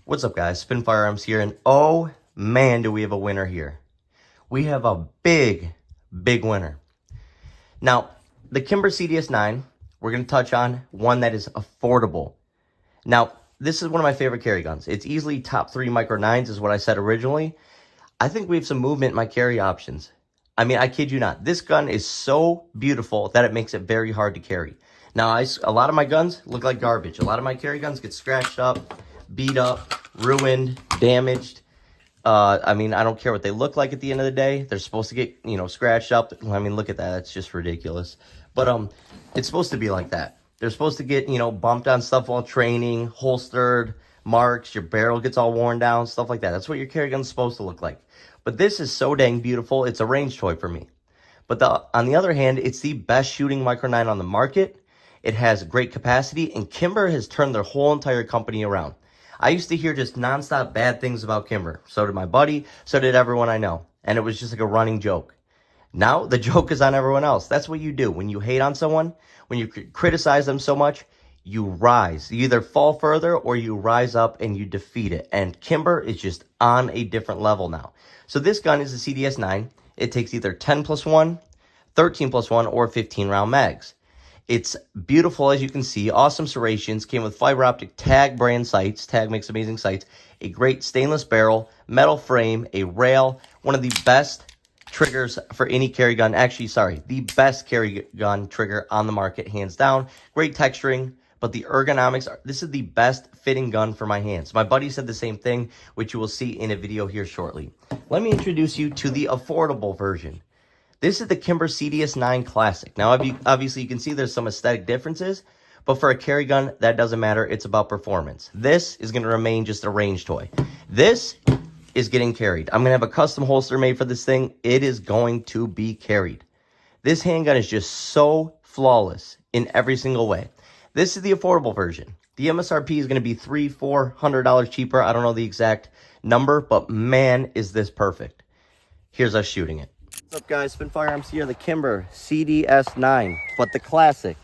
What's up, guys? Spin Firearms here, and oh man, do we have a winner here. We have a big winner. Now, the Kimber CDS9, we're going to touch on one that is affordable. Now, this is one of my favorite carry guns. It's easily top 3 micro 9s is what I said originally. I think we have some movement in my carry options. I mean, I kid you not. This gun is so beautiful that it makes it very hard to carry. Now, a lot of my guns look like garbage. A lot of my carry guns get scratched up, beat up, ruined, damaged. I mean, I don't care what they look like at the end of the day. They're supposed to get, scratched up. I mean, look at that. That's just ridiculous. But it's supposed to be like that. They're supposed to get, bumped on stuff while training, holstered, marks, your barrel gets all worn down, stuff like that. That's what your carry gun's supposed to look like. But this is so dang beautiful. It's a range toy for me. But on the other hand, it's the best shooting micro 9 on the market. It has great capacity, and Kimber has turned their whole entire company around. I used to hear just nonstop bad things about Kimber. So did my buddy. So did everyone I know. And it was just like a running joke. Now the joke is on everyone else. That's what you do. When you hate on someone, when you criticize them so much, you rise. You either fall further or you rise up and you defeat it. And Kimber is just on a different level now. So this gun is a CDS9. It takes either 10+1, 13+1, or 15 round mags. It's beautiful, as you can see. Awesome serrations. Came with fiber optic TAG brand sights. TAG makes amazing sights. A great stainless barrel, metal frame, a rail. One of the best triggers for any carry gun. Actually, sorry, the best carry gun trigger on the market, hands down. Great texturing, but the ergonomics this is the best fitting gun for my hands. My buddy said the same thing, which you will see in a video here shortly. Let me introduce you to the affordable version. This is the Kimber CDS9 Classic. Now, obviously, you can see there's some aesthetic differences, but for a carry gun, that doesn't matter. It's about performance. This is going to remain just a range toy. This is getting carried. I'm going to have a custom holster made for this thing. It is going to be carried. This handgun is just so flawless in every single way. This is the affordable version. The MSRP is going to be $300-$400 cheaper. I don't know the exact number, but man, is this perfect. Here's us shooting it. What's up, guys? Spin Firearms here, the Kimber CDS9, but the classic,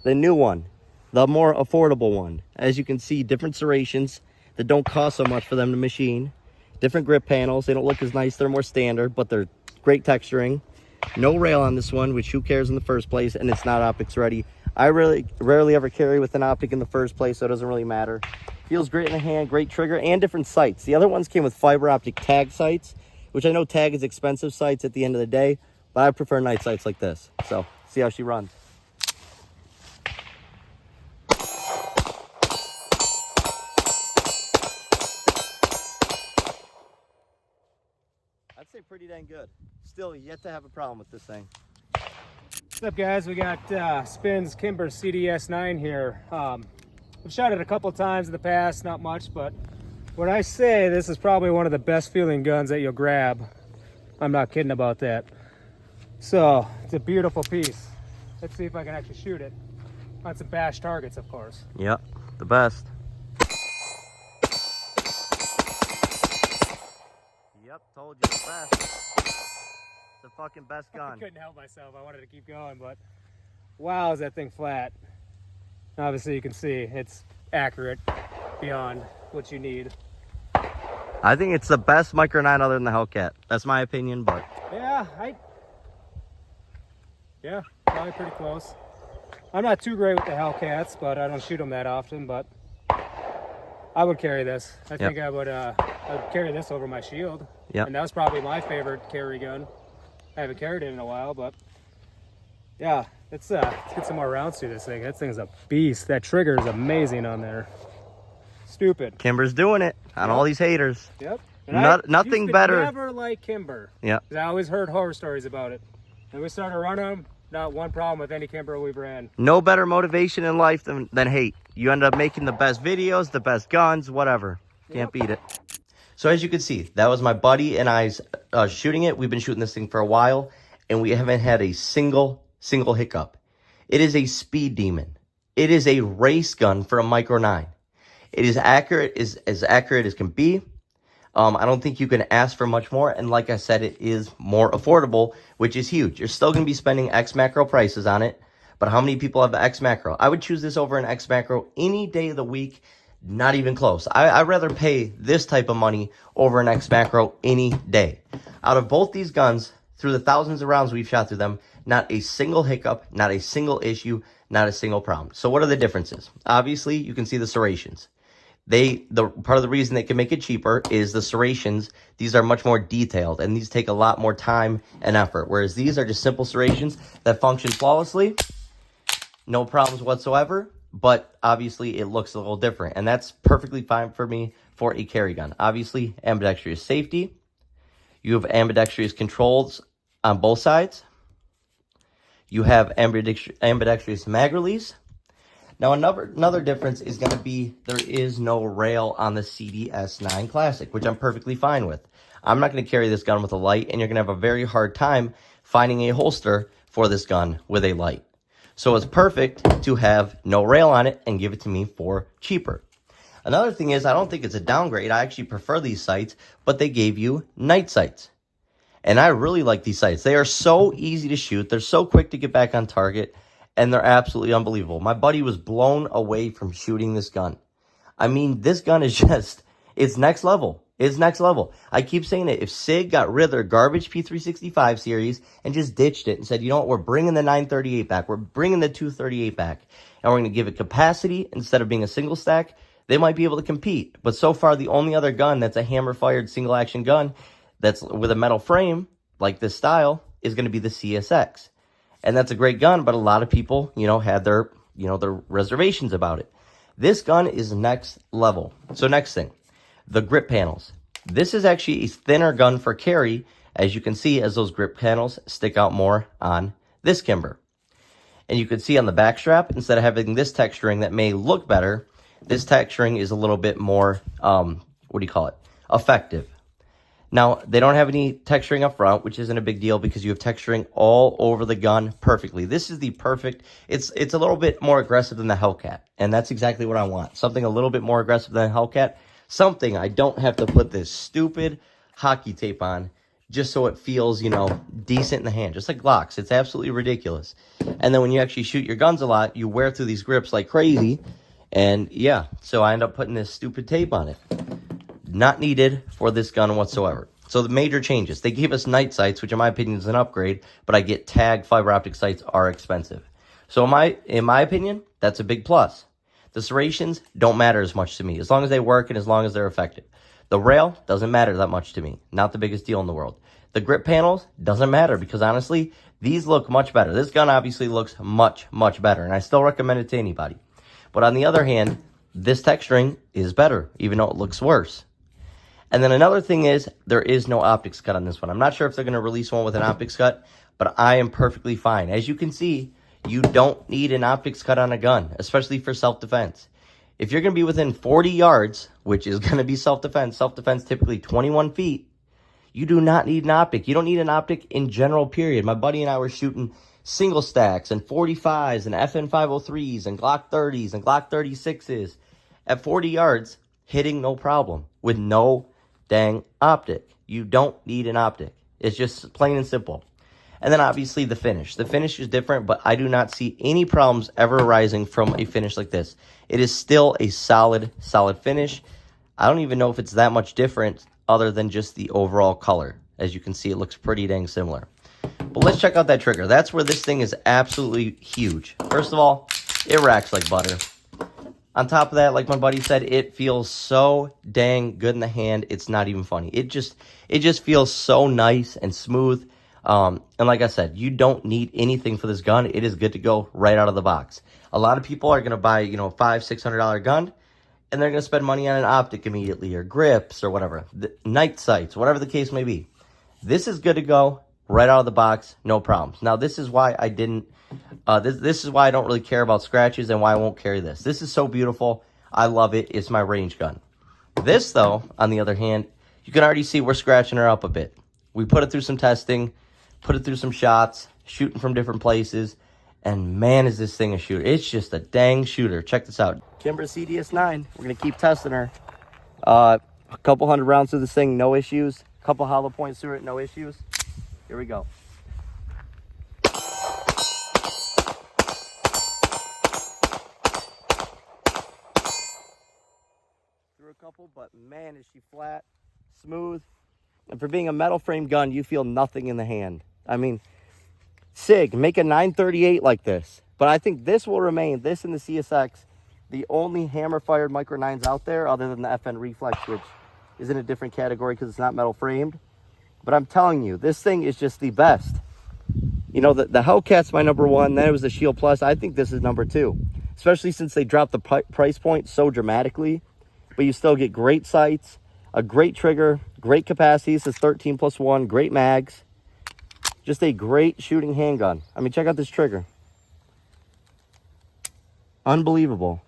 the new one, the more affordable one. As you can see, different serrations that don't cost so much for them to machine. Different grip panels. They don't look as nice. They're more standard, but they're great texturing. No rail on this one, which who cares in the first place, and it's not optics ready. I rarely ever carry with an optic in the first place, so it doesn't really matter. Feels great in the hand, great trigger, and different sights. The other ones came with fiber optic TAG sights, which I know TAG is expensive sights at the end of the day, but I prefer night sights like this. So, see how she runs. I'd say pretty dang good. Still yet to have a problem with this thing. What's up, guys? We got Spin's Kimber CDS9 here. I've shot it a couple times in the past, not much, but when I say this is probably one of the best feeling guns that you'll grab, I'm not kidding about that. So, it's a beautiful piece. Let's see if I can actually shoot it on some bash targets, of course. Yep, the best. Yep, told you the best. The fucking best gun. I couldn't help myself. I wanted to keep going, but wow, is that thing flat. Obviously, you can see it's accurate beyond what you need. I think it's the best micro 9 other than the Hellcat. That's my opinion, but yeah, probably pretty close. I'm not too great with the Hellcats, but I don't shoot them that often, but I would carry this. I think I would carry this over my Shield. Yep. And that was probably my favorite carry gun. I haven't carried it in a while, but yeah, let's get some more rounds through this thing. That thing's a beast. That trigger is amazing on there. Stupid. Kimber's doing it on all these haters. Yep. Nothing better. Never like Kimber. Yep. I always heard horror stories about it. And we started running them. Not one problem with any Kimber we've ran. No better motivation in life than hate. You end up making the best videos, the best guns, whatever. Can't beat it. So as you can see, that was my buddy and I's shooting it. We've been shooting this thing for a while, and we haven't had a single hiccup. It is a speed demon. It is a race gun for a micro 9. It is accurate, as accurate as can be. I don't think you can ask for much more. And like I said, it is more affordable, which is huge. You're still going to be spending X macro prices on it. But how many people have X macro? I would choose this over an X macro any day of the week. Not even close. I'd rather pay this type of money over an X Macro any day. Out of both these guns, through the thousands of rounds we've shot through them, not a single hiccup, not a single issue, not a single problem. So what are the differences? Obviously, you can see the serrations. The part of the reason they can make it cheaper is the serrations. These are much more detailed, and these take a lot more time and effort, whereas these are just simple serrations that function flawlessly, no problems whatsoever, but obviously it looks a little different, and that's perfectly fine for me for a carry gun. Obviously, ambidextrous safety. You have ambidextrous controls on both sides. You have ambidextrous mag release. Now, another difference is going to be there is no rail on the CDS9 Classic, which I'm perfectly fine with. I'm not going to carry this gun with a light, and you're going to have a very hard time finding a holster for this gun with a light. So it's perfect to have no rail on it and give it to me for cheaper. Another thing is, I don't think it's a downgrade. I actually prefer these sights, but they gave you night sights. And I really like these sights. They are so easy to shoot. They're so quick to get back on target. And they're absolutely unbelievable. My buddy was blown away from shooting this gun. I mean, this gun is just, it's next level. It's next level. I keep saying it. If SIG got rid of their garbage P365 series and just ditched it and said, you know what, we're bringing the 938 back. We're bringing the 238 back. And we're going to give it capacity instead of being a single stack, they might be able to compete. But so far, the only other gun that's a hammer-fired single-action gun that's with a metal frame, like this style, is going to be the CSX. And that's a great gun, but a lot of people, had their reservations about it. This gun is next level. So next thing, the grip panels. This is actually a thinner gun for carry, as you can see, as those grip panels stick out more on this Kimber. And you can see on the back strap, instead of having this texturing that may look better, this texturing is a little bit more, effective. Now, they don't have any texturing up front, which isn't a big deal because you have texturing all over the gun perfectly. This is the perfect, it's a little bit more aggressive than the Hellcat, and that's exactly what I want. Something a little bit more aggressive than the Hellcat, something I don't have to put this stupid hockey tape on just so it feels, decent in the hand, just like Glocks. It's absolutely ridiculous. And then when you actually shoot your guns a lot, you wear through these grips like crazy, and yeah, so I end up putting this stupid tape on it. Not needed for this gun whatsoever. So the major changes. They gave us night sights, which in my opinion is an upgrade, but I get tagged fiber optic sights are expensive. So in my opinion, that's a big plus. The serrations don't matter as much to me, as long as they work and as long as they're effective. The rail doesn't matter that much to me. Not the biggest deal in the world. The grip panels doesn't matter because honestly, these look much better. This gun obviously looks much, much better, and I still recommend it to anybody. But on the other hand, this texturing is better, even though it looks worse. And then another thing is, there is no optics cut on this one. I'm not sure if they're going to release one with an optics cut, but I am perfectly fine. As you can see, you don't need an optics cut on a gun, especially for self-defense. If you're going to be within 40 yards, which is going to be self-defense typically 21 feet, you do not need an optic. You don't need an optic in general, period. My buddy and I were shooting single stacks and 45s and FN 503s and Glock 30s and Glock 36s at 40 yards, hitting no problem with no dang optic. You don't need an optic. It's just plain and simple. And then obviously the finish. The finish is different, but I do not see any problems ever arising from a finish like this. It is still a solid finish. I don't even know if it's that much different other than just the overall color. As you can see, it looks pretty dang similar. But let's check out that trigger. That's where this thing is absolutely huge. First of all, it racks like butter. On top of that, like my buddy said, it feels so dang good in the hand. It's not even funny. It just feels so nice and smooth. And like I said, you don't need anything for this gun. It is good to go right out of the box. A lot of people are going to buy, a $500-$600 gun, and they're going to spend money on an optic immediately, or grips, or whatever. Night sights, whatever the case may be. This is good to go right out of the box, no problems. Now, this is why I didn't. This is why I don't really care about scratches and why I won't carry this. This is so beautiful. I love it. It's my range gun. This, though, on the other hand, you can already see we're scratching her up a bit. We put it through some testing, put it through some shots, shooting from different places, and man, is this thing a shooter. It's just a dang shooter. Check this out. Kimber CDS9. We're going to keep testing her. A couple hundred rounds through this thing, no issues. A couple hollow points through it, no issues. Here we go. beautiful, but man, is she flat, smooth. And for being a metal frame gun, you feel nothing in the hand. I mean, SIG, make a 938 like this. But I think this will remain, this and the CSX, the only hammer-fired Micro 9s out there other than the FN Reflex, which is in a different category because it's not metal framed. But I'm telling you, this thing is just the best. You know, the Hellcat's my number one, then it was the Shield Plus. I think this is number two, especially since they dropped the price point so dramatically. But you still get great sights, a great trigger, great capacity. This is 13+1, great mags. Just a great shooting handgun. I mean, check out this trigger. Unbelievable.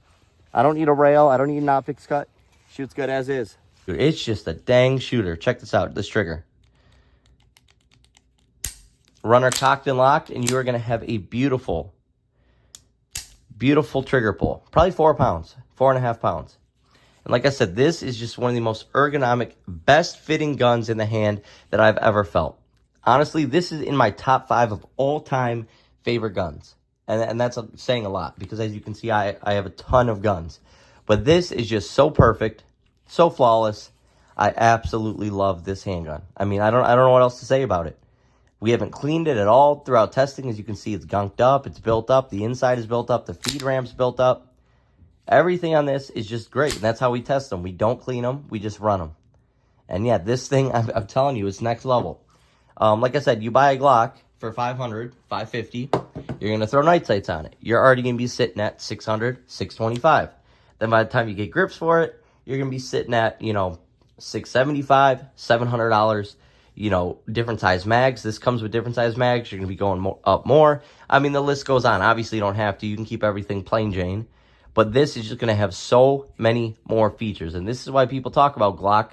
I don't need a rail. I don't need an optics cut. Shoots good as is. Dude, it's just a dang shooter. Check this out, this trigger. Runner cocked and locked, and you are going to have a beautiful, beautiful trigger pull. Probably 4 pounds, 4.5 pounds. And like I said, this is just one of the most ergonomic, best fitting guns in the hand that I've ever felt. Honestly, this is in my top 5 of all-time favorite guns. And that's saying a lot because as you can see, I have a ton of guns. But this is just so perfect, so flawless. I absolutely love this handgun. I mean, I don't know what else to say about it. We haven't cleaned it at all throughout testing. As you can see, it's gunked up, it's built up, the inside is built up, the feed ramp's built up. Everything on this is just great, and that's how we test them. We don't clean them, we just run them. And yeah, this thing, I'm telling you, it's next level. Like I said, you buy a Glock for $500, $550, you're going to throw night sights on it. You're already going to be sitting at $600, $625. Then by the time you get grips for it, you're going to be sitting at, you know, $675, $700, you know, different size mags. This comes with different size mags. You're going to be going up more. I mean, the list goes on. Obviously, you don't have to. You can keep everything plain Jane. But this is just going to have so many more features. And this is why people talk about Glock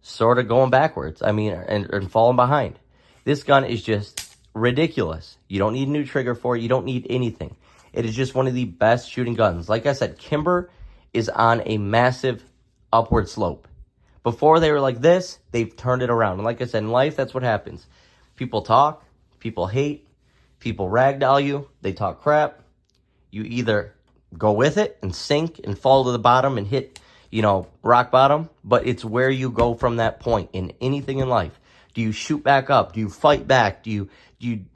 sort of going backwards. I mean, and falling behind. This gun is just ridiculous. You don't need a new trigger for it. You don't need anything. It is just one of the best shooting guns. Like I said, Kimber is on a massive upward slope. Before they were like this, they've turned it around. And like I said, in life, that's what happens. People talk, people hate, people ragdoll you, they talk crap. You either go with it and sink and fall to the bottom and hit, you know, rock bottom, but it's where you go from that point in anything in life. Do you shoot back up? Do you fight back? Do you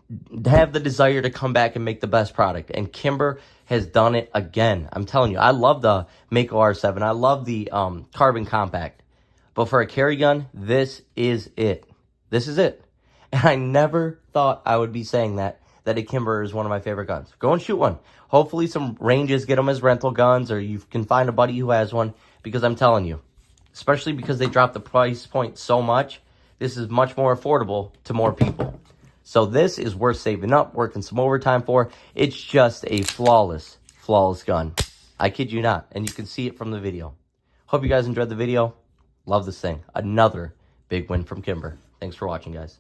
have the desire to come back and make the best product? And Kimber has done it again. I'm telling you, I love the Mako R7. I love the Carbon Compact. But for a carry gun, this is it. This is it. And I never thought I would be saying that a Kimber is one of my favorite guns. Go and shoot one. Hopefully some ranges get them as rental guns, or you can find a buddy who has one, because I'm telling you, especially because they dropped the price point so much, this is much more affordable to more people. So this is worth saving up, working some overtime for. It's just a flawless, flawless gun. I kid you not. And you can see it from the video. Hope you guys enjoyed the video. Love this thing. Another big win from Kimber. Thanks for watching, guys.